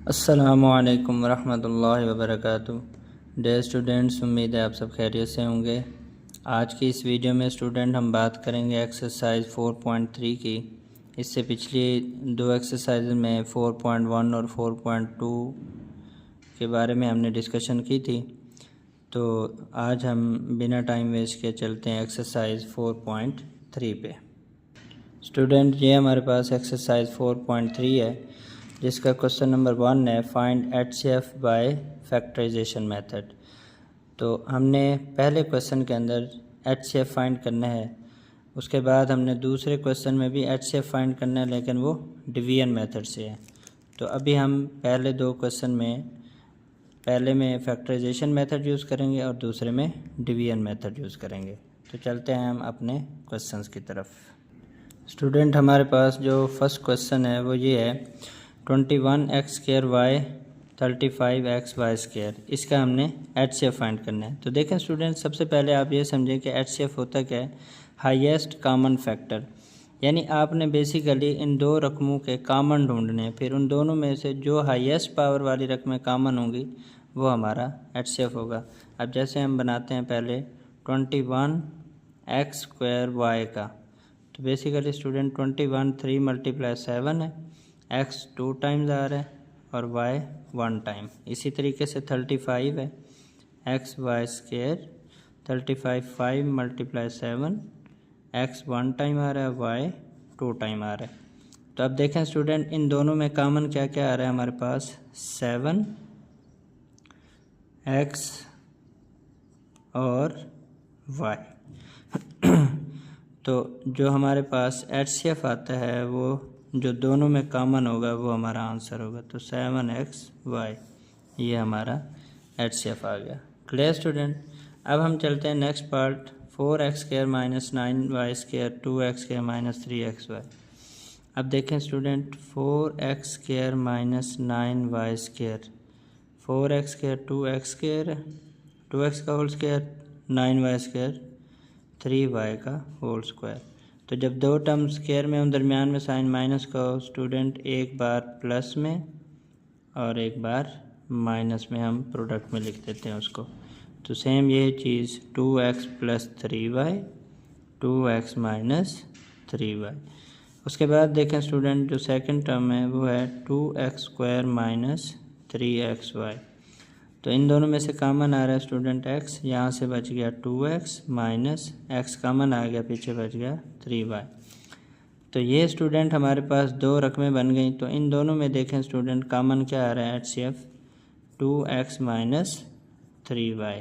अस्सलामुअलैकुम रहमतुल्लाहि वबरकातुहू। Dear students, उम्मीद है आप सब खैरियत से होंगे। आज की इस वीडियो में स्टूडेंट हम बात करेंगे एक्सरसाइज 4.3 की। इससे पिछली दो एक्सरसाइज में 4.1 और 4.2 के बारे में हमने डिस्कशन की थी। तो आज हम बिना टाइम वेस्ट किए चलते हैं एक्सरसाइज 4.3 पे। स्टूडेंट, ये हमारे पास एक्सरसाइज 4.3 है, जिसका क्वेश्चन नंबर 1 है find HCF by factorization method. तो हमने पहले क्वेश्चन के अंदर HCF फाइंड करना है, उसके बाद हमने दूसरे क्वेश्चन में भी HCF फाइंड करना है, लेकिन वो डिवीजन मेथड से है। तो अभी हम पहले दो क्वेश्चन में पहले में फैक्टराइजेशन मेथड यूज़ करेंगे और दूसरे में डिवीजन मेथड यूज़ करेंगे। तो चलते हैं हम अपने क्वेश्चंस की तरफ। स्टूडेंट, हमारे पास जो फर्स्ट क्वेश्चन है वो ये है 21x² y 35xy²। इसका हमने HCF फाइंड करना है। तो देखें स्टूडेंट, सबसे पहले आप ये समझें कि HCF होता क्या है। हाईएस्ट कॉमन फैक्टर, यानी आपने बेसिकली इन दो रकमों के कॉमन ढूंढने हैं, फिर उन दोनों में से जो हाईएस्ट पावर वाली रकमें कॉमन होंगी वो हमारा HCF होगा। अब जैसे हम बनाते हैं पहले 21x² y का, तो बेसिकली स्टूडेंट 21 3 × 7 है, x 2 टाइम्स आ रहा है और y 1 टाइम। इसी तरीके से 35 है, xy² 35 5 × 7, x 1 टाइम आ रहा है, y 2 टाइम आ रहा है। तो अब देखें स्टूडेंट, इन दोनों में कॉमन क्या क्या आ रहा है हमारे पास, 7x और y। तो जो हमारे पास HCF आता है वो जो दोनों में कॉमन होगा वो हमारा आंसर होगा। तो 7xy ये हमारा HCF आ गया। Clear student. अब हम चलते हैं next part 4x² - 9y², 2x² - 3xy। अब देखें student, 4x² - 9y², 4x² 2x², 2x का होल स्क्वायर, 9y², 3y का होल स्क्वायर। तो जब दो टर्म स्क्वायर में हम दरमियान में साइन माइनस का हो स्टूडेंट, एक बार प्लस में और एक बार माइनस में हम प्रोडक्ट में लिख देते हैं उसको। तो सेम यही चीज़ 2x + 3y, 2x - 3y। उसके बाद देखें स्टूडेंट, जो सेकंड टर्म है वो है 2x² - 3xy। तो इन दोनों में से कॉमन आ रहा है स्टूडेंट x, यहाँ से बच गया 2x माइनस x कॉमन आ गया, पीछे बच गया 3y। तो ये स्टूडेंट हमारे पास दो रकमें बन गई। तो इन दोनों में देखें स्टूडेंट, कॉमन क्या आ रहा है HCF, 2x - 3y।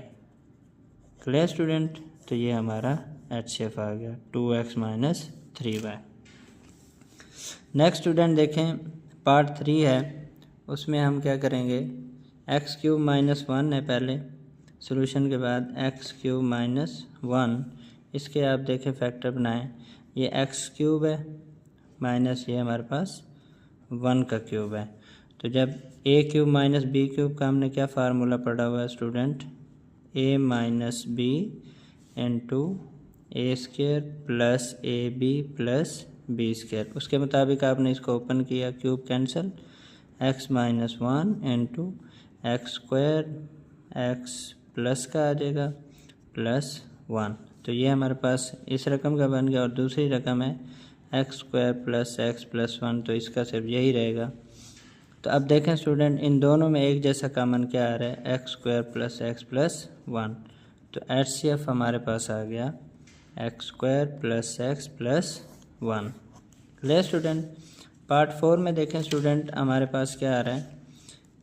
Clear student. तो ये हमारा HCF आ गया 2x - 3y। नेक्स्ट स्टूडेंट देखें, पार्ट 3 है, उसमें हम क्या करेंगे, x³ - 1 है पहले, सॉल्यूशन के बाद x³ - 1, इसके आप देखें फैक्टर बनाएं। ये x³ है माइनस ये हमारे पास 1 का क्यूब है। तो जब a³ - b³ का हमने क्या फार्मूला पढ़ा हुआ है student, a - b × a² + ab + b²। उसके मुताबिक आपने इसको ओपन किया, cube cancel, x - 1 × x² x plus का आ जाएगा +1। तो ये हमारे पास इस रकम का बन गया। और दूसरी रकम है x² + x + 1, तो इसका सिर्फ यही रहेगा। तो अब देखें स्टूडेंट, इन दोनों में एक जैसा कॉमन क्या आ रहा है, x² + x + 1। तो HCF हमारे पास आ गया x² + x + 1। Clear student. Part 4 में देखें स्टूडेंट, हमारे पास क्या आ रहा है,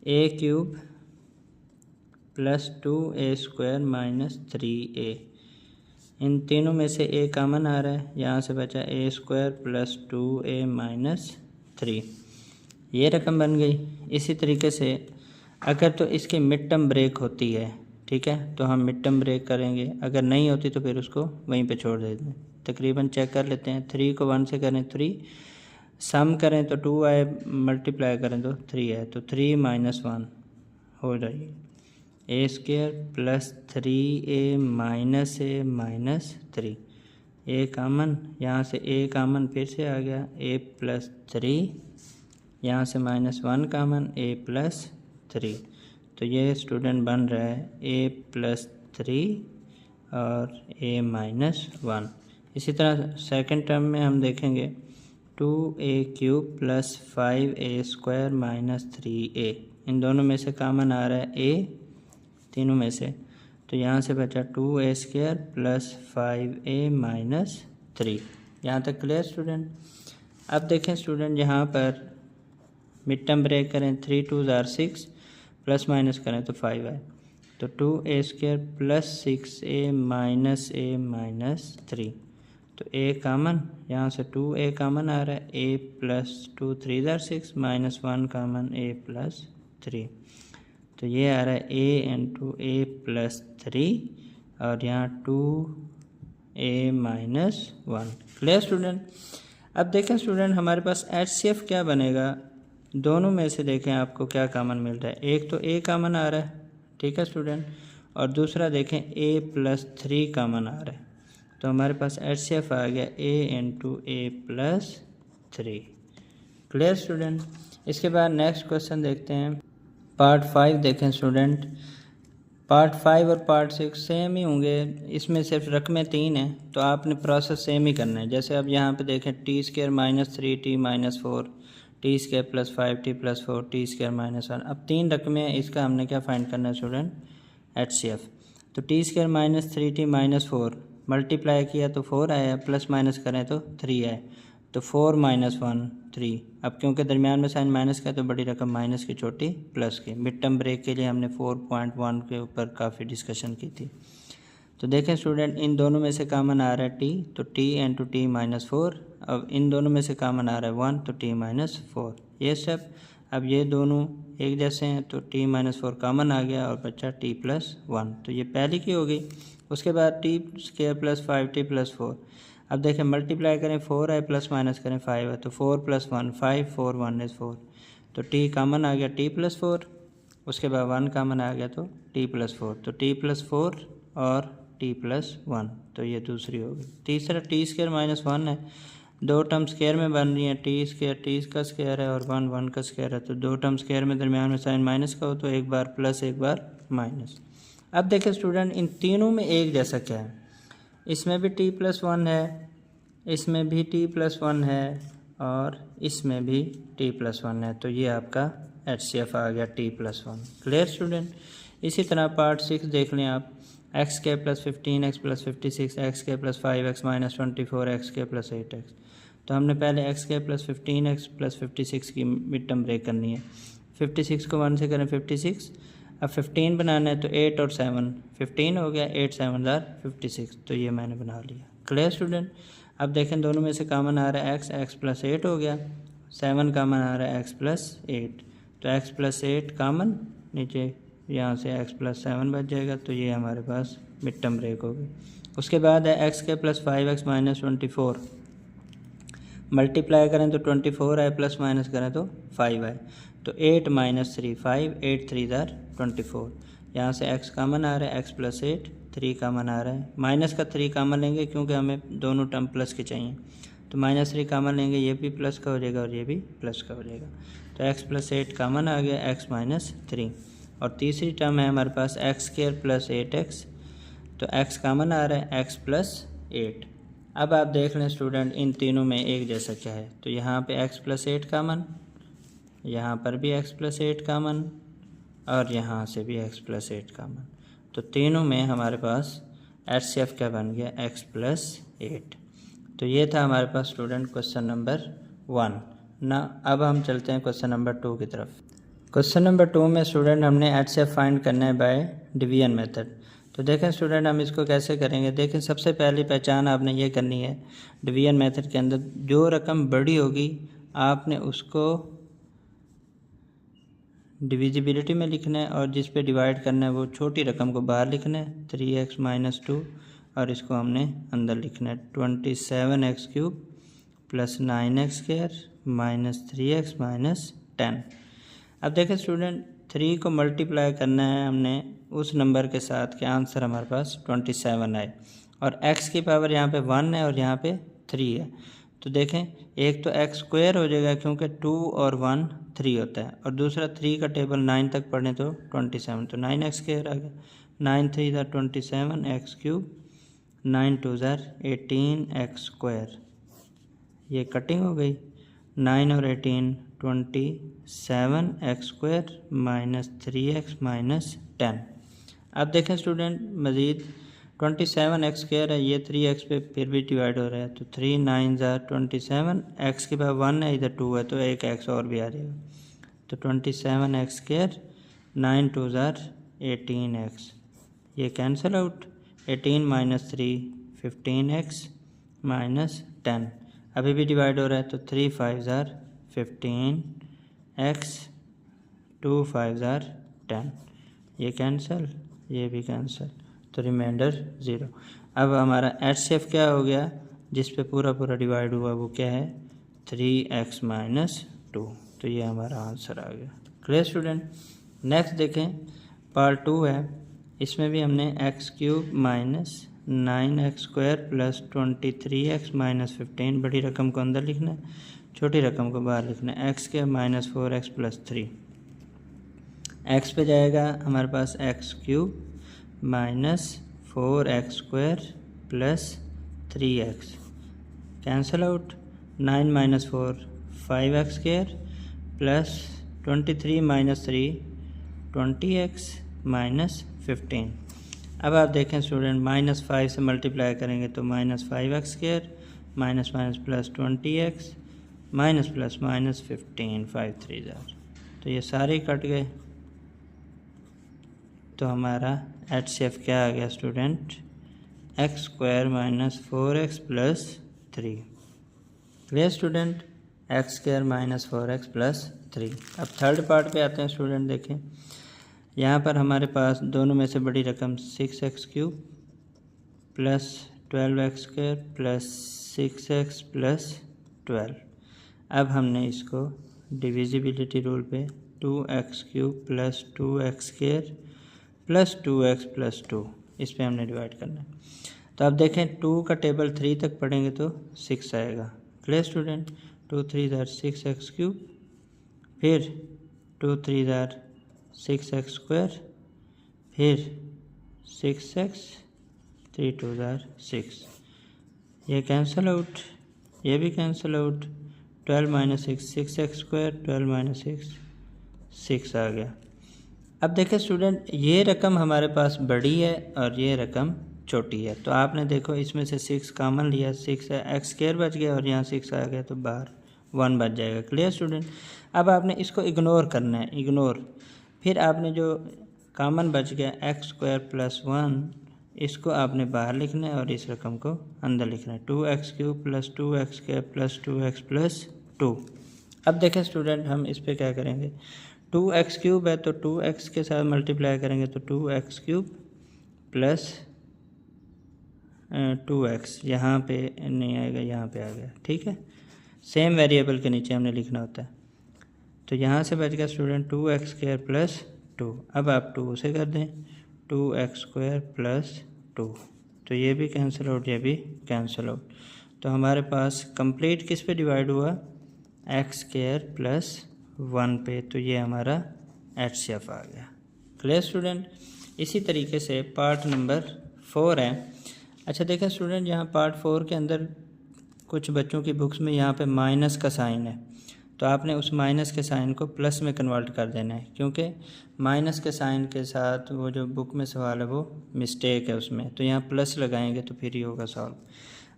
a³ + 2a² - 3a। इन तीनों में से a कॉमन आ रहा है, यहाँ से बचा a² + 2a - 3। ये रकम बन गई। इसी तरीके से अगर तो इसकी मिड टर्म ब्रेक होती है, ठीक है, तो हम मिड टर्म ब्रेक करेंगे, अगर नहीं होती तो फिर उसको वहीं पे छोड़ देते हैं। तकरीबन चेक कर लेते हैं, 3 को 1 से करें 3, सम करें तो 2 आए, मल्टीप्लाई करें तो 3 है, तो 3 - 1 हो जाएगी, a² + 3a - 3। a कॉमन, यहाँ से a कॉमन फिर से आ गया, a + 3, यहाँ से -1 कामन a + 3, तो ये स्टूडेंट बन रहा है a + 3 और a - 1। इसी तरह सेकंड टर्म में हम देखेंगे 2a³ + 5a² - 3a, इन दोनों में से कामन आ रहा है a तीनों में से, तो यहाँ से बचा 2a² + 5a - 3। यहाँ तक क्लियर स्टूडेंट। अब देखें स्टूडेंट, यहाँ पर मिड टर्म ब्रेक करें, 3 2 = 6, प्लस माइनस करें तो 5 आए, तो 2a² + 6a - 3, तो a कामन, यहाँ से 2a कामन आ रहा है, a + 2 3 = 6 -1 कामन a + 3, तो ये आ रहा है a × a + 3 और यहाँ 2a - 1। Clear student. अब देखें स्टूडेंट, हमारे पास HCF क्या बनेगा, दोनों में से देखें आपको क्या कामन मिल रहा है। एक तो a कामन आ रहा है, ठीक है स्टूडेंट, और दूसरा देखें a + 3 कामन आ रहा है, तो हमारे पास HCF आ गया a × a + 3। Clear student. इसके बाद नेक्स्ट क्वेश्चन देखते हैं, पार्ट 5 देखें स्टूडेंट। पार्ट 5 और पार्ट 6 सेम ही होंगे, इसमें सिर्फ रकमें 3 हैं, तो आपने प्रोसेस सेम ही करना है। जैसे अब यहाँ पे देखें t² - 3t - 4, t² + 5t + 4, t² - 1, अब 3 रकमें हैं, इसका हमने क्या फाइंड करना है स्टूडेंट, HCF। तो t² - 3t - 4 मल्टीप्लाई किया तो 4 आया, प्लस माइनस करें तो 3 आए, तो 4 - 1 3। अब क्योंकि दरमियान में साइन माइनस का है तो बड़ी रकम माइनस की छोटी प्लस की। मिड टर्म ब्रेक के लिए हमने 4.1 के ऊपर काफ़ी डिस्कशन की थी। तो देखें स्टूडेंट, इन दोनों में से कामन आ रहा है t, तो t × t - 4। अब इन दोनों में से कामन आ रहा है 1, तो t - 4, ये स्टेप। अब ये दोनों एक जैसे हैं, तो t - 4 कामन आ गया और बच्चा t + 1, तो ये पहली की हो गई। उसके बाद t² + 5t + 4, अब देखें मल्टीप्लाई करें 4 है, प्लस माइनस करें 5 है, तो 4 + 1 5, 4 1 = 4, तो t कामन आ गया t + 4, उसके बाद 1 कामन आ गया तो t + 4, तो t + 4 और t + 1, तो ये दूसरी होगी। तीसरा t² - 1 है, दो टर्म स्क्वायर में बन रही है, t² का स्क्वायर है और 1 1 का स्क्वायर है, तो दो टर्म स्क्वायर में दरमियान में साइन माइनस का हो तो एक बार प्लस एक बार माइनस। अब देखें स्टूडेंट, इन तीनों में एक जैसा क्या है, इसमें भी t + 1 है, इसमें भी t + 1 है और इसमें भी t + 1 है, तो ये आपका HCF आ गया t + 1। Clear student. इसी तरह पार्ट 6 देख लें आप, x² + 15x + 56, x² + 5x - 24, x² + 8x, तो हमने पहले x² + 15x + 56 की मिड टर्म ब्रेक करनी है। 56 को 1 से करें 56, अब 15 बनाना है तो 8 और 7 15 हो गया, 8 7 = 56, तो ये मैंने बना लिया। Clear student. अब देखें दोनों में से कामन आ रहा है x + 8 हो गया, 7 कामन आ रहा है x + 8, तो x + 8 कामन, नीचे यहाँ से x + 7 बच जाएगा, तो ये हमारे पास मिड टर्म ब्रेक होगी। उसके बाद है x² + 5x - 24, मल्टीप्लाई करें तो 24 आए, प्लस माइनस करें तो 5 आए, तो 8 - 3 5, 8 3 = 24, यहाँ से x कामन आ रहा है, x + 8, 3 कामन आ रहा है, माइनस का 3 कामन लेंगे क्योंकि हमें दोनों टर्म प्लस के चाहिए, तो -3 कामन लेंगे, ये भी प्लस का हो जाएगा और ये भी प्लस का हो जाएगा, तो x + 8 कामन आ गया, x - 3, और तीसरी टर्म है हमारे पास x² + 8x, तो x कामन आ रहा है, x + 8। अब आप देख लें स्टूडेंट, इन तीनों में एक जैसा क्या है, तो यहाँ पे x + 8 कामन, यहाँ पर भी x + 8 कामन और यहाँ से भी x + 8 कामन, तो तीनों में हमारे पास HCF क्या बन गया, x + 8। तो ये था हमारे पास स्टूडेंट क्वेश्चन नंबर 1 ना। अब हम चलते हैं क्वेश्चन नंबर 2 की तरफ। क्वेश्चन नंबर 2 में स्टूडेंट हमने HCF फाइंड करना है बाय डिवीजन मेथड। तो देखें स्टूडेंट, हम इसको कैसे करेंगे। देखें, सबसे पहली पहचान आपने ये करनी है डिवीजन मेथड के अंदर, जो रकम बड़ी होगी आपने उसको डिविजिबिलिटी में लिखना है और जिस पे डिवाइड करना है वो छोटी रकम को बाहर लिखना है, 3x - 2, और इसको हमने अंदर लिखना है 27x³ + 9x² - 3x - 10। अब देखें स्टूडेंट, 3 को मल्टीप्लाई करना है हमने उस नंबर के साथ कि आंसर हमारे पास 27 आए, और x की पावर यहाँ पे 1 है और यहाँ पे 3 है, तो देखें एक तो एक्स स्क्वायर हो जाएगा क्योंकि 2 और 1 3 होता है, और दूसरा 3 का टेबल 9 तक पढ़ें तो 27, तो 9 एक्स स्क्वायर आ गया। 9 3 ज़ा 27 एक्स क्यूब, 9 2 ज़ा 18 एक्स स्क्वायर। ये कटिंग हो गई। 9 और 18 27 x square minus 3x minus 10। अब देखें स्टूडेंट मज़ीद 27 एक्स स्क्वायर है, ये 3x पे फिर भी डिवाइड हो रहा है, तो 3 9 ज़ा 27, एक्स के बाद 1 है इधर 2 है तो एक एक्स और भी आ जाएगा, तो 27 एक्स स्क्वायर, 9 2 ज़ा 18 एक्स, ये cancel out. 18 minus 3 15 x minus 10, अभी भी डिवाइड हो रहा है, तो 3 5 ज़ा 15 एक्स, 2 5 ज़ा 10, ये कैंसिल, ये भी कैंसिल, तो रिमाइंडर 0। अब हमारा HCF क्या हो गया, जिस पे पूरा पूरा डिवाइड हुआ वो क्या है 3x माइनस 2, तो ये हमारा आंसर आ गया। Clear student. नेक्स्ट देखें पार्ट 2 है, इसमें भी हमने x cube minus 9x square plus 23x minus 15, बड़ी रकम को अंदर लिखना है, छोटी रकम को बाहर लिखना है। एक्स के माइनस 4x प्लस 3, एक्स पे जाएगा हमारे पास x cube minus 4x square plus 3x, cancel out. 9 minus 4 5x square plus 23 minus 3 20x minus 15। अब आप देखें स्टूडेंट माइनस 5 से मल्टीप्लाई करेंगे तो minus 5x square minus minus plus 20x minus plus minus 15, 5 3 ज़ार, तो ये सारे कट गए, तो हमारा HCF क्या आ गया student, x square minus 4x plus 3। Clear student, x square minus 4x plus 3। अब थर्ड पार्ट पे आते हैं स्टूडेंट। देखें यहाँ पर हमारे पास दोनों में से बड़ी रकम 6x cube plus 12x square plus 6x plus 12। अब हमने इसको डिविजिबिलिटी रूल पे 2x cube plus 2x square plus 2x plus 2, इस पे हमने डिवाइड करना है। तो अब देखें 2 का टेबल 3 तक पढ़ेंगे तो 6 आएगा। Clear student. 2 3 ज़ार 6x क्यूब, फिर 2 3 ज़ार 6x स्क्वायर, फिर 6x, 3 2 ज़ार 6, ये कैंसिल आउट, ये भी cancel out. 12 minus 6 6x square, 12 minus 6 आ गया। अब देखें स्टूडेंट ये रकम हमारे पास बड़ी है और ये रकम छोटी है, तो आपने देखो इसमें से 6 कॉमन लिया, 6 है, एक्स स्क्वायर बच गया और यहाँ 6 आ गया तो बाहर 1 बच जाएगा। Clear student. अब आपने इसको इग्नोर करना है, इग्नोर, फिर आपने जो कॉमन बच गया एक्स स्क्वायर प्लस 1, इसको आपने बाहर लिखना है और इस रकम को अंदर लिखना है। 2x cube plus 2x square plus 2x plus 2। अब देखें स्टूडेंट हम इस पर क्या करेंगे, 2x क्यूब है तो 2x के साथ मल्टीप्लाई करेंगे तो 2x क्यूब प्लस 2x, यहाँ पे नहीं आएगा, यहाँ पे आ गया, ठीक है, सेम वेरिएबल के नीचे हमने लिखना होता है। तो यहाँ से बच गया स्टूडेंट 2x स्क्वायर प्लस 2। अब आप 2 से कर दें, 2x स्क्वायर प्लस 2, तो ये भी कैंसिल आउट, ये भी कैंसिल आउट। तो हमारे पास कंप्लीट किस पे डिवाइड हुआ, एक्स स्क्वायर प्लस 1 पे, तो ये हमारा HCF आ गया। Clear student. इसी तरीके से पार्ट नंबर 4 है। अच्छा देखें स्टूडेंट, यहाँ पार्ट 4 के अंदर कुछ बच्चों की बुक्स में यहाँ पे माइनस का साइन है, तो आपने उस माइनस के साइन को प्लस में कन्वर्ट कर देना है, क्योंकि माइनस के साइन के साथ वो जो बुक में सवाल है वो मिस्टेक है उसमें, तो यहाँ प्लस लगाएंगे तो फिर ही होगा सॉल्व।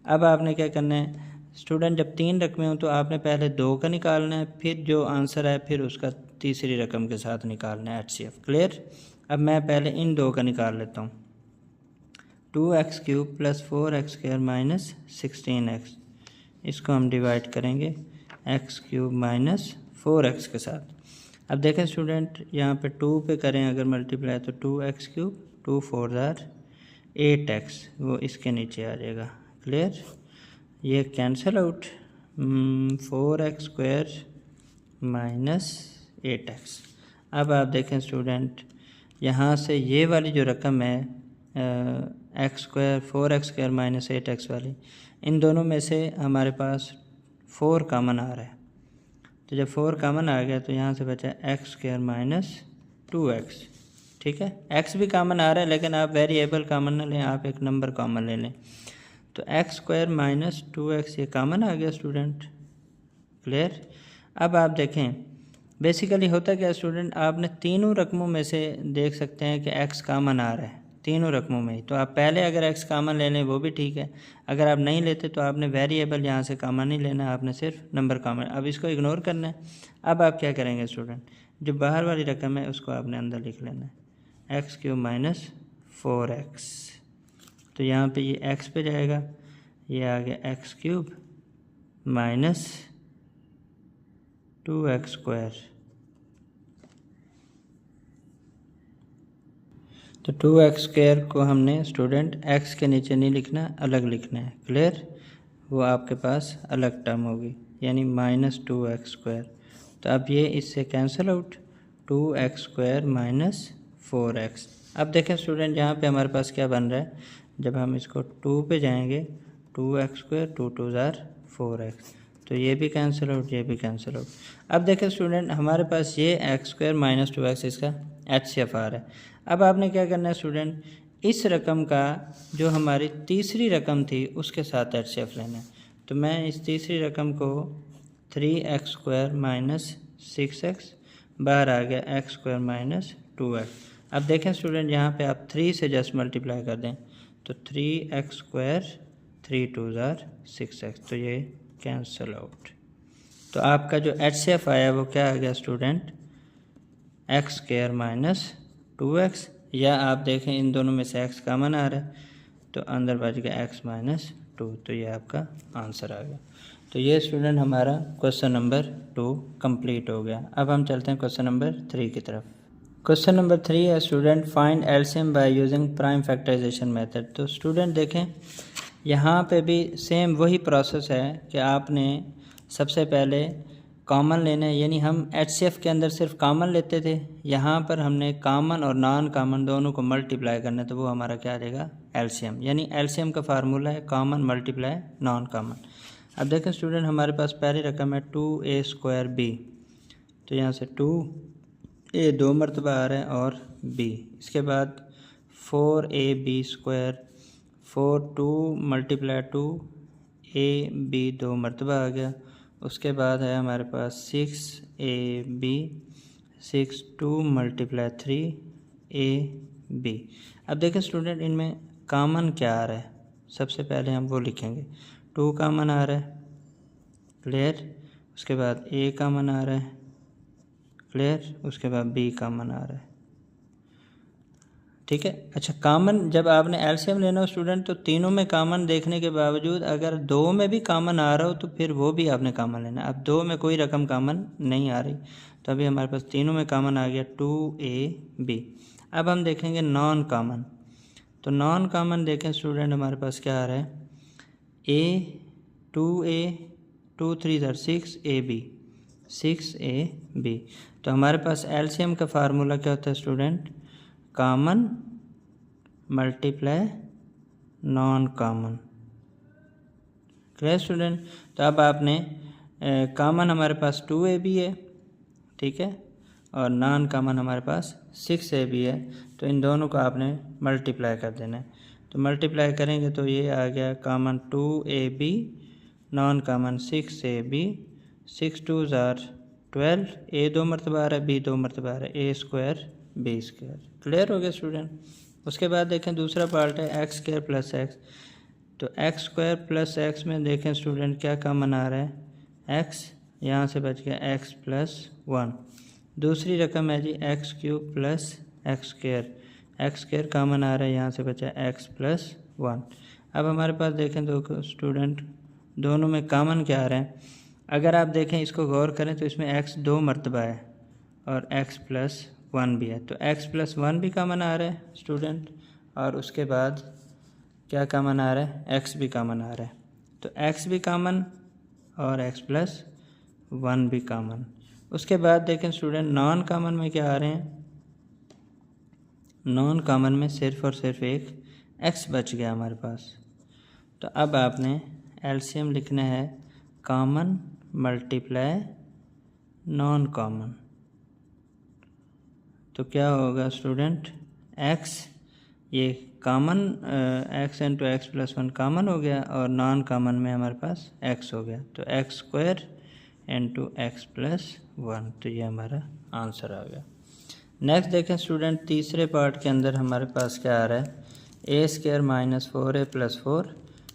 अब आपने क्या करना है स्टूडेंट, जब 3 रकमें हों तो आपने पहले 2 का निकालना है, फिर जो आंसर है फिर उसका तीसरी रकम के साथ निकालना है HCF। क्लियर। अब मैं पहले इन 2 का निकाल लेता हूँ। 2x cube plus 4x square minus 16x, इसको हम डिवाइड करेंगे x क्यूब माइनस 4x के साथ। अब देखें स्टूडेंट, यहाँ पे 2 पे करें अगर मल्टीप्लाई तो 2x क्यूब, 2 4 ज़ार 8x, वो इसके नीचे आ जाएगा। क्लियर। ये cancel out, 4x square minus 8x। अब आप देखें स्टूडेंट, यहाँ से ये वाली जो रकम है x square 4x square minus 8x वाली, इन दोनों में से हमारे पास 4 कॉमन आ रहा है, तो जब 4 कॉमन आ गया तो यहाँ से बचा एक्स स्क्वायर माइनस 2x। ठीक है, x भी कॉमन आ रहा है लेकिन आप वेरिएबल कॉमन ना लें, आप एक नंबर कॉमन ले लें। तो एक्स स्क्वायर माइनस 2x ये कॉमन आ गया स्टूडेंट। क्लियर। अब आप देखें बेसिकली होता क्या स्टूडेंट, आपने तीनों रकमों में से देख सकते हैं कि x कॉमन आ रहा है तीनों रकमों में ही, तो आप पहले अगर x कॉमन ले लें वो भी ठीक है। अगर आप नहीं लेते तो आपने वेरिएबल यहाँ से कॉमन नहीं लेना, आपने सिर्फ नंबर कॉमन, अब इसको इग्नोर करना है। अब आप क्या करेंगे स्टूडेंट, जो बाहर वाली रकम है उसको आपने अंदर लिख लेना है, एक्स क्यूब माइनस 4x। तो यहाँ पे ये x पे जाएगा, ये आ गया x cube minus 2x square. तो 2x स्क्वायर को हमने स्टूडेंट x के नीचे नहीं लिखना, अलग लिखना है। क्लियर, वो आपके पास अलग टर्म होगी, यानी माइनस 2x स्क्वायर। तो अब ये इससे cancel out, 2x square minus 4x। अब देखें स्टूडेंट यहाँ पे हमारे पास क्या बन रहा है, जब हम इसको 2 पे जाएंगे 2x स्क्वायर 2 2 ज़ार 4x, तो ये भी कैंसिल आउट, ये भी कैंसिल आउट। अब देखें स्टूडेंट हमारे पास ये एक्स स्क्वायर माइनस 2x इसका HCF आ रहा है। अब आपने क्या करना है स्टूडेंट, इस रकम का जो हमारी तीसरी रकम थी उसके साथ HCF लेना है। तो मैं इस तीसरी रकम को 3x स्क्वायर माइनस 6x, बाहर आ गया x स्क्वायर माइनस 2x। अब देखें स्टूडेंट यहाँ पे आप 3 से जस्ट मल्टीप्लाई कर दें, तो 3x स्क्वायर 3 2 ज़ार 6x, तो ये कैंसिल आउट। तो आपका जो HCF आया वो क्या आ गया student, x square minus 2x, या आप देखें इन दोनों में से x कॉमन आ रहा है तो अंदर बच गया x माइनस 2, तो ये आपका आंसर आ गया। तो ये स्टूडेंट हमारा क्वेश्चन नंबर 2 कंप्लीट हो गया। अब हम चलते हैं क्वेश्चन नंबर 3 की तरफ। क्वेश्चन नंबर 3 है student find LCM by using prime factorization method. तो स्टूडेंट देखें यहाँ पे भी सेम वही प्रोसेस है कि आपने सबसे पहले कॉमन लेना है, यानी हम HCF के अंदर सिर्फ कॉमन लेते थे, यहाँ पर हमने कॉमन और नॉन कॉमन दोनों को मल्टीप्लाई करना है, तो वो हमारा क्या आ जाएगा एलसीएम। यानी एलसीएम का फार्मूला है कॉमन मल्टीप्लाई नॉन कॉमन। अब देखें स्टूडेंट हमारे पास पहली रकम है 2a स्क्वायर b, तो यहाँ से 2a 2 मरतबा आ रहा है और b, इसके बाद 4ab स्क्वायर 4 2 मल्टीप्लाई 2ab 2 मरतबा आ गया। उसके बाद है हमारे पास 6ab 6 2 मल्टीप्लाई 3ab। अब देखें स्टूडेंट इनमें कॉमन क्या आ रहा है, सबसे पहले हम वो लिखेंगे, 2 कॉमन आ रहा है। क्लियर, उसके बाद a कॉमन आ रहा है। क्लियर, उसके बाद b कॉमन आ रहा है। ठीक है, अच्छा कॉमन जब आपने एलसीएम लेना हो स्टूडेंट तो तीनों में कॉमन देखने के बावजूद अगर 2 में भी कॉमन आ रहा हो तो फिर वो भी आपने कॉमन लेना। अब 2 में कोई रकम कॉमन नहीं आ रही तो अभी हमारे पास तीनों में कॉमन आ गया 2ab। अब हम देखेंगे नॉन कॉमन, तो नॉन कॉमन देखें स्टूडेंट हमारे पास क्या आ रहा है, a 2a 2 3 tsar 6ab 6ab। तो हमारे पास एलसीएम का फार्मूला क्या होता है student, common multiply non common. Clear student, तो अब आपने कॉमन हमारे पास 2ab है, ठीक है, और नॉन कॉमन हमारे पास 6ab है, तो इन दोनों को आपने मल्टीप्लाई कर देना है। तो मल्टीप्लाई करेंगे तो ये आ गया common 2ab non common 6ab 6 2 ज़ार 12, a 2 मरतबा आ रहा है b 2 मरतबा आ रहा है, a square b square. Clear हो गया स्टूडेंट। उसके बाद देखें दूसरा पार्ट है एक्स स्क्वायर प्लस एक्स, तो एक्स स्क्वायर प्लस एक्स में देखें स्टूडेंट क्या कॉमन आ रहा है, x, यहाँ से बच गया x प्लस 1। दूसरी रकम है जी x cube plus x square common आ रहा है, यहाँ से बचा x प्लस 1। अब हमारे पास देखें तो स्टूडेंट दोनों में कॉमन क्या आ रहा है, अगर आप देखें इसको गौर करें तो इसमें x 2 मरतबा है और x प्लस 1 भी है, तो x प्लस 1 भी कॉमन आ रहा है स्टूडेंट, और उसके बाद क्या कॉमन आ रहा है, x भी कॉमन आ रहा है, तो x भी कॉमन और x प्लस 1 भी कॉमन। उसके बाद देखें स्टूडेंट नॉन कॉमन में क्या आ रहे हैं, नॉन कॉमन में सिर्फ और सिर्फ एक x बच गया हमारे पास। तो अब आपने एलसीएम लिखना है कॉमन मल्टीप्लाई नॉन कॉमन। तो क्या होगा स्टूडेंट, x ये common x into x plus one common हो गया और नॉन कॉमन में हमारे पास x हो गया, तो x square into x plus one, तो ये हमारा आंसर आ गया। नेक्स्ट देखें स्टूडेंट, तीसरे पार्ट के अंदर हमारे पास क्या आ रहा है, ए स्क्वायर माइनस 4a प्लस 4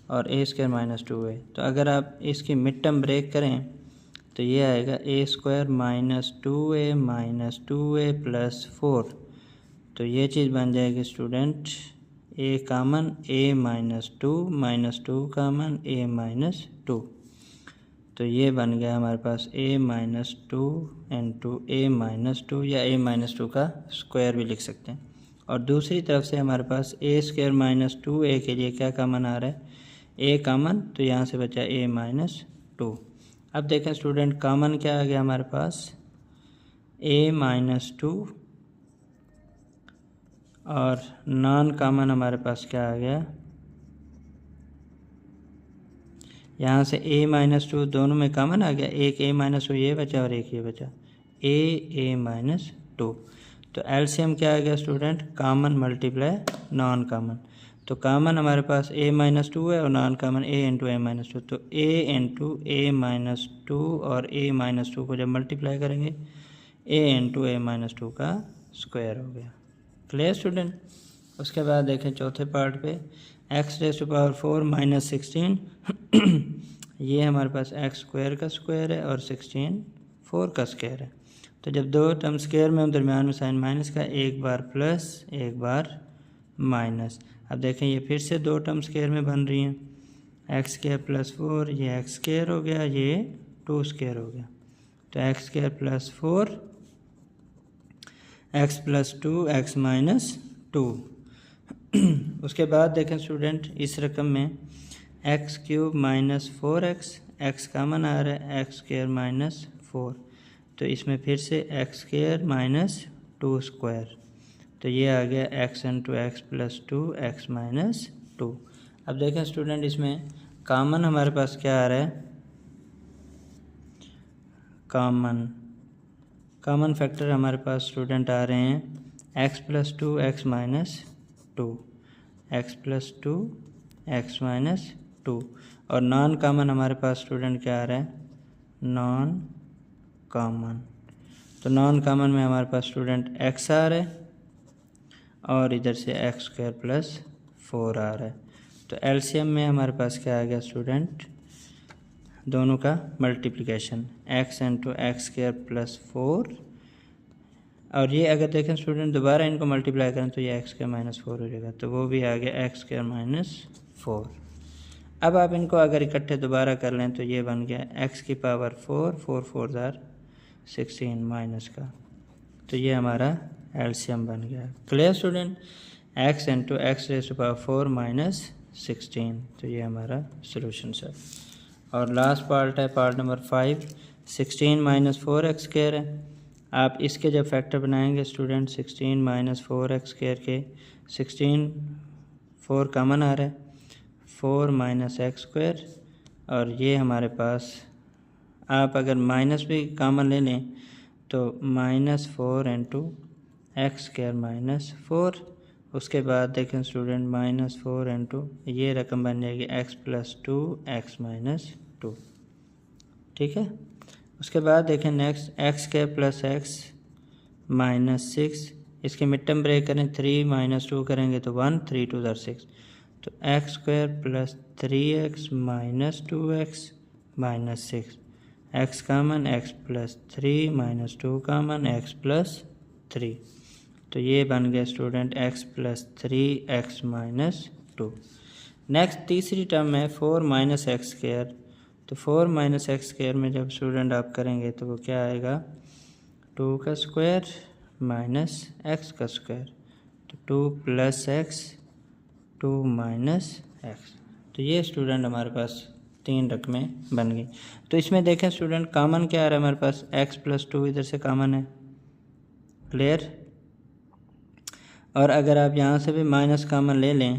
और ए स्क्वायर माइनस 2a। तो अगर आप इसकी मिड टर्म ब्रेक करें तो ये आएगा ए स्क्वायर माइनस 2a प्लस 4। तो ये चीज़ बन जाएगी student a common a minus two common a minus 2। तो ये बन गया हमारे पास a minus 2 into a minus 2, या a माइनस 2 का स्क्वायर भी लिख सकते हैं। और दूसरी तरफ से हमारे पास ए स्क्वायर माइनस 2a के लिए क्या कामन आ रहा है, a कामन, तो यहाँ से बचा a माइनस 2। अब देखें स्टूडेंट, कामन क्या आ गया हमारे पास, a माइनस 2, और नॉन कामन हमारे पास क्या आ गया, यहाँ से a माइनस 2 दोनों में कामन आ गया, एक a माइनस 2 ये बचा और एक ये बचा, a माइनस 2। तो एलसीएम क्या आ गया student, common multiply non common. तो कामन हमारे पास a माइनस 2 है और non common a into a minus 2, तो a इंटू a माइनस 2 और a माइनस 2 को जब मल्टीप्लाई करेंगे a इंटू a माइनस 2 का स्क्वायर हो गया। Clear student. उसके बाद देखें चौथे पार्ट पे, x raise to power 4 minus 16 ये हमारे पास x स्क्वायर का स्क्वायर है और 16 4 का स्क्वायर है। तो जब दो टर्म स्क्वायर में दरमियान में साइन माइनस का, एक बार प्लस एक बार माइनस। अब देखें ये फिर से दो टर्म स्क्वायर में बन रही हैं, एक्स स्क्वायर प्लस 4 ये एक्स स्क्वायर हो गया, ये 2 स्क्वायर हो गया, तो x square plus 4 x plus 2 x minus 2। उसके बाद देखें स्टूडेंट, इस रकम में x cube minus 4x, x common आ रहा है, एक्स स्क्वायर माइनस 4, तो इसमें फिर से एक्स स्क्वायर माइनस 2 स्क्वायर, तो ये आ गया x into x plus 2 x minus 2। अब देखें स्टूडेंट, इसमें कॉमन हमारे पास क्या आ रहा है, कॉमन फैक्टर हमारे पास स्टूडेंट आ रहे हैं x plus 2 x minus 2, x plus 2 x minus 2, और नॉन कॉमन हमारे पास स्टूडेंट क्या आ रहा है, नॉन कॉमन। तो नॉन कॉमन में हमारे पास स्टूडेंट एक्स आ रहा है और इधर से एक्स स्क्वायर प्लस 4 आ रहा है। तो एलसीएम में हमारे पास क्या आ गया स्टूडेंट, दोनों का multiplication, x into x square plus 4, और ये अगर देखें स्टूडेंट दोबारा इनको मल्टीप्लाई करें तो ये एक्स स्क्वायर माइनस 4 हो जाएगा, तो वो भी आ गया एक्स स्क्वायर माइनस 4। अब आप इनको अगर इकट्ठे दोबारा कर लें तो ये बन गया एक्स की पावर 4, 4 4 जार 16 माइनस का, तो ये हमारा एलसीएम बन गया। Clear student, x into x raise to power 4 minus 16, तो ये हमारा सोल्यूशन है। और लास्ट पार्ट है part number 5, 16 minus 4x square है। आप इसके जब फैक्टर बनाएंगे स्टूडेंट, 16 माइनस 4x स्क्वायर के 16 4 कॉमन आ रहा है, 4 माइनस एक्स स्क्वायर, और ये हमारे पास आप अगर माइनस भी कॉमन ले लें तो minus 4 into x square minus 4। उसके बाद देखें स्टूडेंट, माइनस 4 इंटू ये रकम बन जाएगी एक्स प्लस 2 एक्स माइनस 2, ठीक है। उसके बाद देखें next, x square plus x minus 6, इसके मिड टर्म ब्रेक करें, 3 माइनस 2 करेंगे तो 1, 3 2 ज़ार 6, तो x square plus 3x minus 2x minus 6, x common, x plus 3 minus 2 common, x plus 3, तो ये बन गया student x plus 3 x minus 2। Next तीसरी टर्म है 4 माइनस एक्स स्क्वायर, तो 4 माइनस एक्स स्क्वायर में जब स्टूडेंट आप करेंगे तो वो क्या आएगा, 2 का स्क्वायर माइनस एक्स का स्क्वायर, तो 2 प्लस एक्स 2 माइनस एक्स। तो ये स्टूडेंट हमारे पास 3 रकमें बन गई। तो इसमें देखें स्टूडेंट, कॉमन क्या आ रहा है हमारे पास, x प्लस 2 इधर से कॉमन है, क्लियर। और अगर आप यहाँ से भी माइनस कॉमन ले लें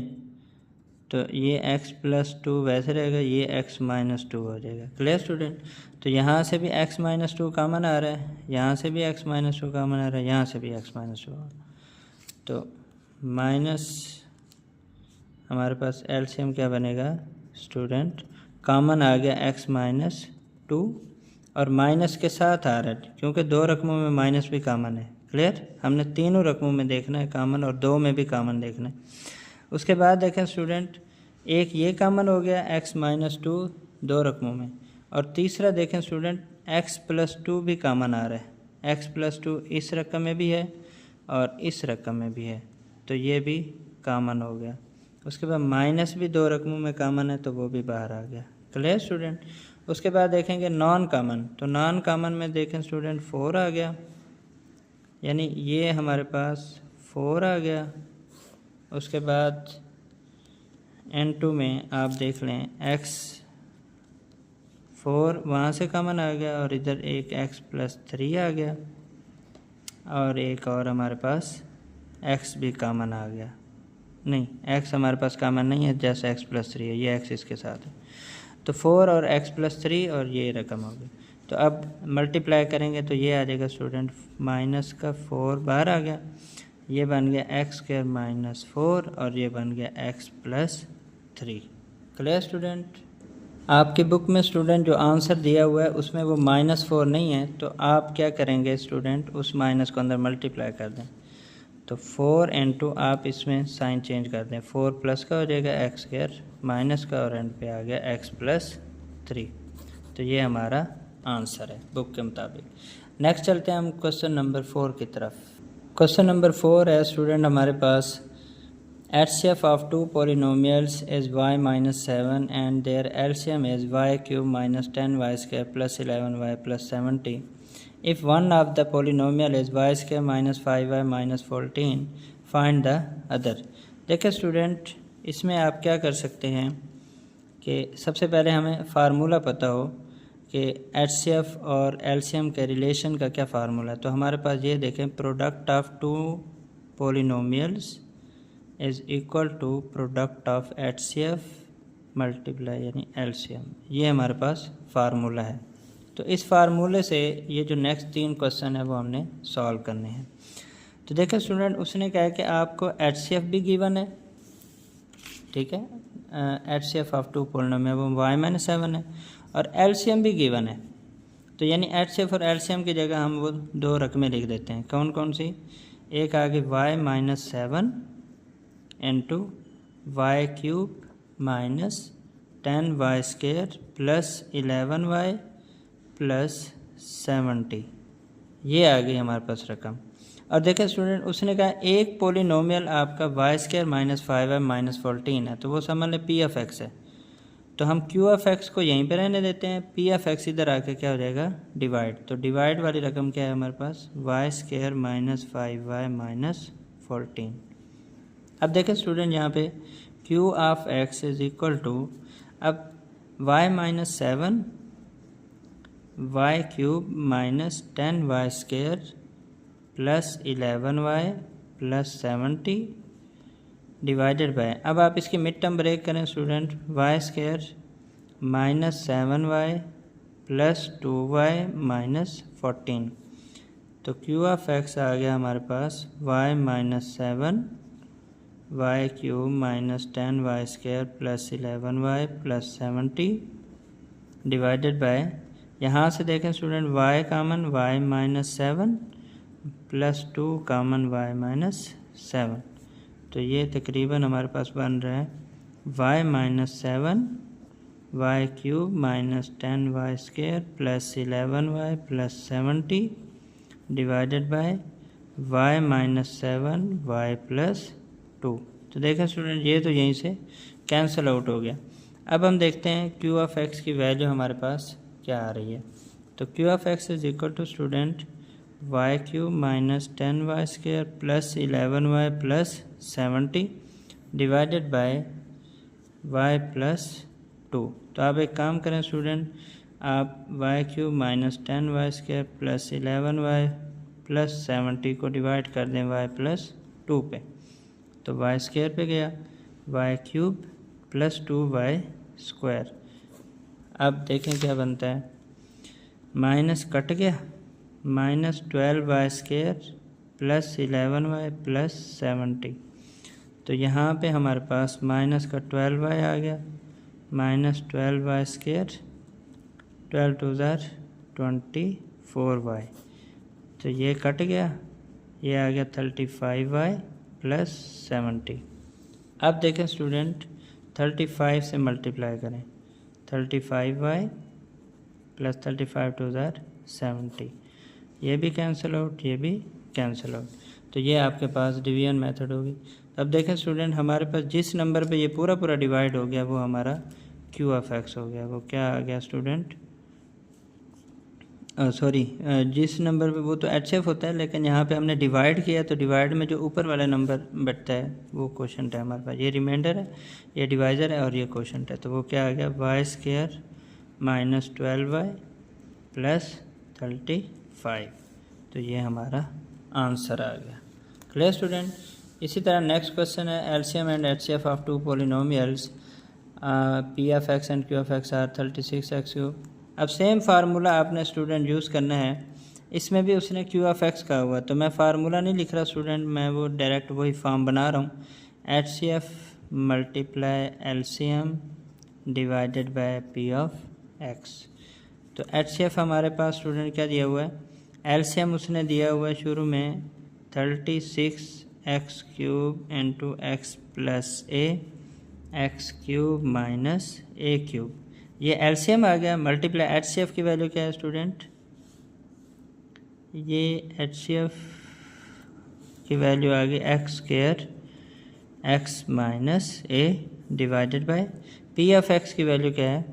तो ये x प्लस 2 वैसे रहेगा, ये x माइनस 2 हो जाएगा। Clear student? तो यहाँ से भी x माइनस 2 कॉमन आ रहा है, यहाँ से भी x माइनस 2 कॉमन आ रहा है, यहाँ से भी x माइनस 2। तो माइनस हमारे पास एलसीएम क्या बनेगा स्टूडेंट, कॉमन आ गया x माइनस 2 और माइनस के साथ आ रहा है क्योंकि दो रकमों में माइनस भी कॉमन है। क्लियर? हमने तीनों रकमों में देखना है कॉमन और दो में भी कॉमन देखना है। उसके बाद देखें स्टूडेंट, एक ये कॉमन हो गया x माइनस 2 दो रकमों में, और तीसरा देखें स्टूडेंट x प्लस 2 भी कॉमन आ रहा है। x प्लस 2 इस रकम में भी है और इस रकम में भी है, तो ये भी कॉमन हो गया। उसके बाद माइनस भी दो रकमों में कॉमन है, तो वो भी बाहर आ गया। Clear student? उसके बाद देखेंगे नॉन कॉमन, तो नॉन कॉमन में देखें स्टूडेंट 4 आ गया, यानी ये हमारे पास 4 आ गया। उसके बाद N2 में आप देख लें x 4 वहाँ से कॉमन आ गया और इधर एक x प्लस 3 आ गया, और एक और हमारे पास x भी कॉमन आ गया। नहीं, x हमारे पास कॉमन नहीं है, जैसे x प्लस 3 है, ये x इसके साथ है। तो 4 और x प्लस 3 और ये रकम हो गई। तो अब मल्टीप्लाई करेंगे तो ये आ जाएगा स्टूडेंट माइनस का 4 बाहर आ गया, ये बन गया x स्क्वायर माइनस 4 और ये बन गया x प्लस 3। Clear student? आपकी बुक में स्टूडेंट जो आंसर दिया हुआ है उसमें वो -4 नहीं है, तो आप क्या करेंगे स्टूडेंट, उस माइनस को अंदर मल्टीप्लाई कर दें। तो 4 इंटू आप इसमें साइन चेंज कर दें, 4 प्लस का हो जाएगा x स्क्वायर माइनस का और एंड पे आ गया x प्लस 3। तो ये हमारा आंसर है बुक के मुताबिक। नेक्स्ट चलते हैं हम क्वेश्चन नंबर 4 की तरफ। क्वेश्चन नंबर 4 है स्टूडेंट हमारे पास HCF of two polynomials is y minus 7 and their LCM is y cube minus 10y square plus 11y plus 70. If one of the polynomial is y square minus 5y minus 14, find the other. देखिए student, इसमें आप क्या कर सकते हैं कि सबसे पहले हमें फार्मूला पता हो कि HCF और LCM के रिलेशन का क्या फार्मूला है। तो हमारे पास ये देखें, product of two polynomials is equal to product of HCF multiply यानी LCM। ये हमारे पास फार्मूला है। तो इस फार्मूले से ये जो नेक्स्ट 3 क्वेश्चन है वो हमने सॉल्व करने हैं। तो देखिए स्टूडेंट, उसने कहा कि आपको HCF भी गिवन है, ठीक है, HCF ऑफ टू पोलिनोमियल वो y-7 है, और LCM भी गिवन है। तो यानी HCF और LCM की जगह हम वो दो रकमें लिख देते हैं। कौन कौन सी? एक आगे y-7 into y cube minus 10y square plus 11y plus 70, ये आ गई हमारे पास रकम। और देखें स्टूडेंट, उसने कहा एक पोलिनोमियल आपका y square minus 5y minus 14 है, तो वो समझ लें पी ऑफ एक्स है। तो हम क्यू ऑफ एक्स को यहीं पे रहने देते हैं, पी ऑफ एक्स इधर आके क्या हो जाएगा, डिवाइड। तो डिवाइड वाली रकम क्या है हमारे पास, y square minus 5y minus 14। अब देखें स्टूडेंट, यहाँ पे Q of x is equal to, अब y-7 y cube minus 10y square plus 11y plus 70 divided by, अब आप इसकी मिड टर्म ब्रेक करें student, y square minus 7y plus 2y minus 14। तो क्यू ऑफ एक्स आ गया हमारे पास y-7 y cube minus 10y square plus 11y plus 70 divided bye, यहाँ से देखें स्टूडेंट y कामन y-7 प्लस 2 कामन y-7, तो ये तकरीबन हमारे पास बन रहा है y-7 y cube minus 10y square plus 11y plus 70 divided bye y-7 y plus 2। तो देखें स्टूडेंट, ये तो यहीं से कैंसिल आउट हो गया। अब हम देखते हैं क्यू ऑफ एक्स की वैल्यू हमारे पास क्या आ रही है। तो Q of x is equal to student y cube minus 10y square plus 11y plus 70 divided by y plus 2। तो आप एक काम करें स्टूडेंट, आप y cube minus 10y square plus 11y plus 70 को डिवाइड कर दें y प्लस 2 पे, तो y स्क्वायर पे गया, y cube plus 2y square. अब देखें क्या बनता है, माइनस कट गया, minus 12y square plus 11y plus 70। तो यहाँ पे हमारे पास माइनस का 12y आ गया, माइनस 12y स्क्वायर, 12 2 24y। तो ये कट गया, ये आ गया 35y प्लस 70। अब देखें स्टूडेंट, 35 से मल्टीप्लाई करें, 35y प्लस 35 2 70, ये भी कैंसिल आउट, ये भी कैंसिल आउट। तो ये आपके पास डिवीजन मेथड होगी। अब देखें स्टूडेंट, हमारे पास जिस नंबर पे ये पूरा पूरा डिवाइड हो गया वो हमारा क्यू ऑफ एक्स हो गया। वो क्या आ गया स्टूडेंट, सॉरी, जिस नंबर पे, वो तो एच एफ होता है, लेकिन यहाँ पे हमने डिवाइड किया, तो डिवाइड में जो ऊपर वाला नंबर बैठता है वो क्वोशंट है हमारे पास। ये रिमाइंडर है, ये डिवाइज़र है और ये क्वोशंट है। तो वो क्या आ गया, Y square minus 12y plus 35। तो ये हमारा आंसर आ गया। Clear student. इसी तरह नेक्स्ट क्वेश्चन है, LCM and HCF of two polynomials P of x and Q of x are 36x3। अब सेम फार्मूला आपने स्टूडेंट यूज़ करना है, इसमें भी उसने क्यू ऑफ एक्स कहा हुआ, तो मैं फार्मूला नहीं लिख रहा स्टूडेंट, मैं वो डायरेक्ट वही फॉर्म बना रहा हूँ, H C F multiply L C M divided by P of x. तो एच सी एफ हमारे पास स्टूडेंट क्या दिया हुआ है, एल सी एम उसने दिया हुआ है शुरू में 36x³ इंटू एक्स प्लस ए x³ माइनस a³। ये एलसीएम आ गया, मल्टीप्लाई एचसीएफ की वैल्यू क्या है स्टूडेंट, ये एचसीएफ की वैल्यू आ गई x² x minus a divided by P of x की वैल्यू क्या है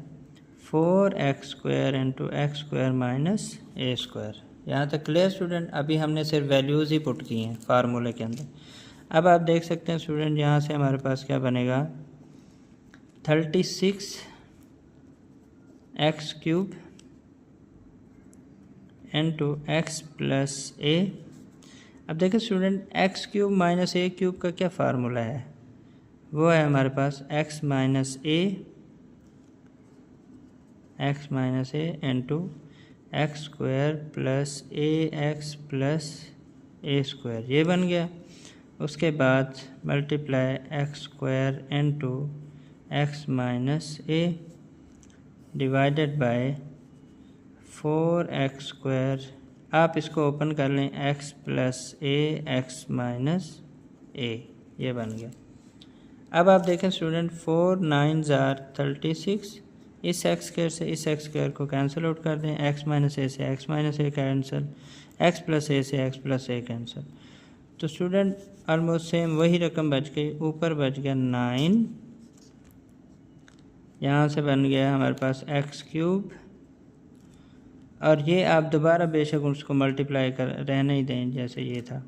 4x² into x² minus a²। यहाँ तक क्लियर स्टूडेंट। अभी हमने सिर्फ वैल्यूज़ ही पुट की हैं फार्मूले के अंदर। अब आप देख सकते हैं स्टूडेंट, यहाँ से हमारे पास क्या बनेगा, 36x³ इंटू एक्स प्लस ए। अब देखिए स्टूडेंट, x³ माइनस a³ का क्या फार्मूला है, वो है हमारे पास x minus a into x² plus ax plus a², ये बन गया। उसके बाद multiply x² into x minus a divided by 4x², आप इसको ओपन कर लें, x plus a x minus a, ये बन गया। अब आप देखें स्टूडेंट, 4 9s आर 36, इस x² से इस x² को कैंसिल आउट कर दें, x माइनस ए से x माइनस ए कैंसिल, x प्लस ए से x प्लस ए कैंसिल। तो स्टूडेंट ऑलमोस्ट सेम वही रकम बच गई, ऊपर बच गया 9, यहाँ से बन गया हमारे पास x³, और ये आप दोबारा बेशक उसको मल्टीप्लाई कर रहने ही दें जैसे ये था,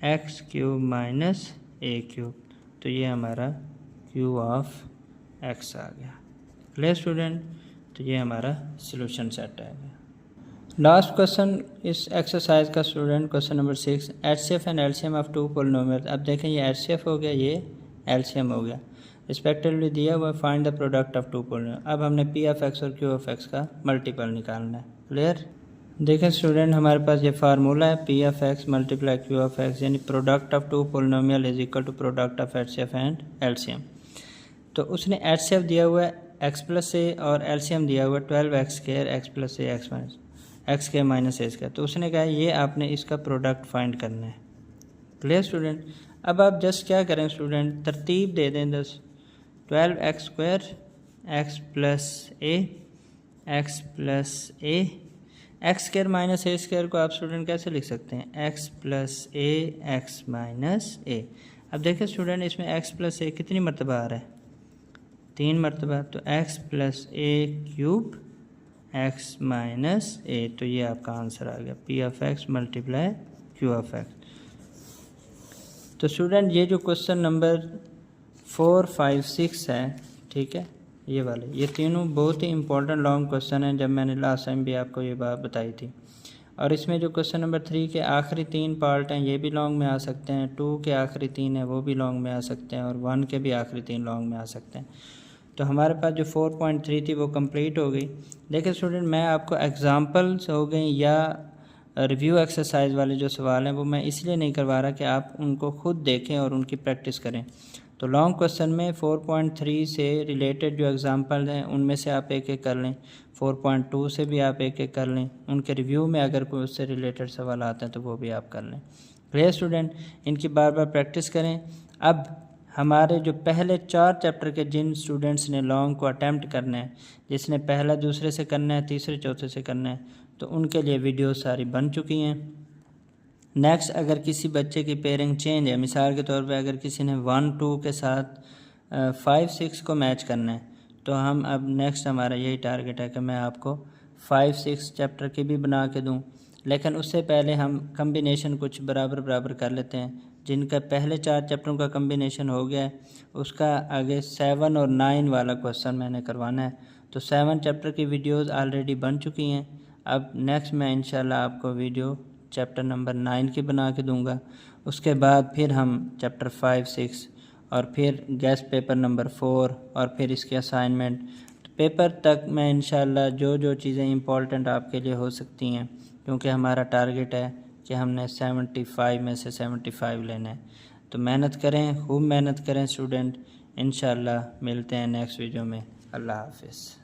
x³ माइनस a³। तो ये हमारा q ऑफ x आ गया। Clear student. तो ये हमारा सॉल्यूशन सेट है। लास्ट क्वेश्चन इस एक्सरसाइज का student, question number 6, HCF and LCM of two polynomials. अब देखें, ये एचसीएफ हो गया, ये एलसीएम हो गया, रिस्पेक्टिवली दिया हुआ, find the product of two polynomial. अब हमने पी ऑफ एक्स और क्यू ऑफ एक्स का मल्टीपल निकालना है। क्लियर। देखें स्टूडेंट, हमारे पास ये फार्मूला है, P of x multiply Q of x, यानी product of two polynomial is equal to product of HCF and LCM. तो उसने एचसीएफ दिया हुआ है एक्स प्लस ए और एलसीएम दिया हुआ है 12x² x plus a x minus x² minus a²। तो उसने कहा ये आपने इसका प्रोडक्ट फाइंड करना है। Clear student. अब आप जस्ट क्या करें स्टूडेंट, तरतीब दे दें 10, 12x² x plus a x plus A, x² minus a² को आप स्टूडेंट कैसे लिख सकते हैं, x plus a x minus ए। अब देखिए स्टूडेंट, इसमें x प्लस ए कितनी मरतबा आ रहा है, 3 मरतबा, तो x plus a³ x minus a. तो ये आपका आंसर आ गया, P of x multiply Q of x. तो स्टूडेंट, ये जो क्वेश्चन नंबर 4 5 6 है, ठीक है, ये वाले, ये तीनों बहुत ही इंपॉर्टेंट लॉन्ग क्वेश्चन हैं। जब मैंने लास्ट टाइम भी आपको ये बात बताई थी, और इसमें जो क्वेश्चन नंबर 3 के आखिरी 3 पार्ट हैं ये भी लॉन्ग में आ सकते हैं, 2 के आखिरी 3 हैं वो भी लॉन्ग में आ सकते हैं, और 1 के भी आखिरी 3 लॉन्ग में आ सकते हैं। तो हमारे पास जो 4.3 थी वो कंप्लीट हो गई। देखिए स्टूडेंट, मैं आपको एग्जांपल्स हो गई या रिव्यू एक्सरसाइज वाले जो सवाल हैं वो मैं इसलिए नहीं करवा रहा कि आप उनको खुद देखें और उनकी प्रैक्टिस करें। तो लॉन्ग क्वेश्चन में 4.3 से रिलेटेड जो एग्जांपल हैं उनमें से आप एक एक कर लें, 4.2 से भी आप एक एक कर लें, उनके रिव्यू में अगर कोई उससे रिलेटेड सवाल आते हैं तो वो भी आप कर लें। क्लियर स्टूडेंट, इनकी बार बार प्रैक्टिस करें। अब हमारे जो पहले 4 चैप्टर के जिन स्टूडेंट्स ने लॉन्ग को अटैम्प्ट करना है, जिसने पहला दूसरे से करना है, तीसरे चौथे से करना है, तो उनके लिए वीडियो सारी बन चुकी हैं। नेक्स्ट, अगर किसी बच्चे की पेयरिंग चेंज है, मिसाल के तौर पे अगर किसी ने 1-2 के साथ 5-6 को मैच करना है, तो हम अब नेक्स्ट हमारा यही टारगेट है कि मैं आपको 5-6 चैप्टर की भी बना के दूं। लेकिन उससे पहले हम कम्बिनेशन कुछ बराबर बराबर कर लेते हैं। जिनका पहले 4 चैप्टरों का कम्बिनेशन हो गया है, उसका आगे 7 और 9 वाला क्वेश्चन मैंने करवाना है। तो 7 चैप्टर की वीडियोस ऑलरेडी बन चुकी हैं। अब नेक्स्ट मैं इंशाल्लाह आपको वीडियो चैप्टर नंबर 9 की बना के दूंगा। उसके बाद फिर हम चैप्टर 5-6 और फिर गेस्ट पेपर नंबर 4 और फिर इसके असाइनमेंट पेपर तक मैं इंशाल्लाह जो जो चीज़ें इंपॉर्टेंट आपके लिए हो सकती हैं, क्योंकि हमारा टारगेट है कि हमने 75 में से 75 लेना है। तो मेहनत करें, खूब मेहनत करें स्टूडेंट। इंशाल्लाह मिलते हैं नेक्स्ट वीडियो में। अल्लाह हाफिज़।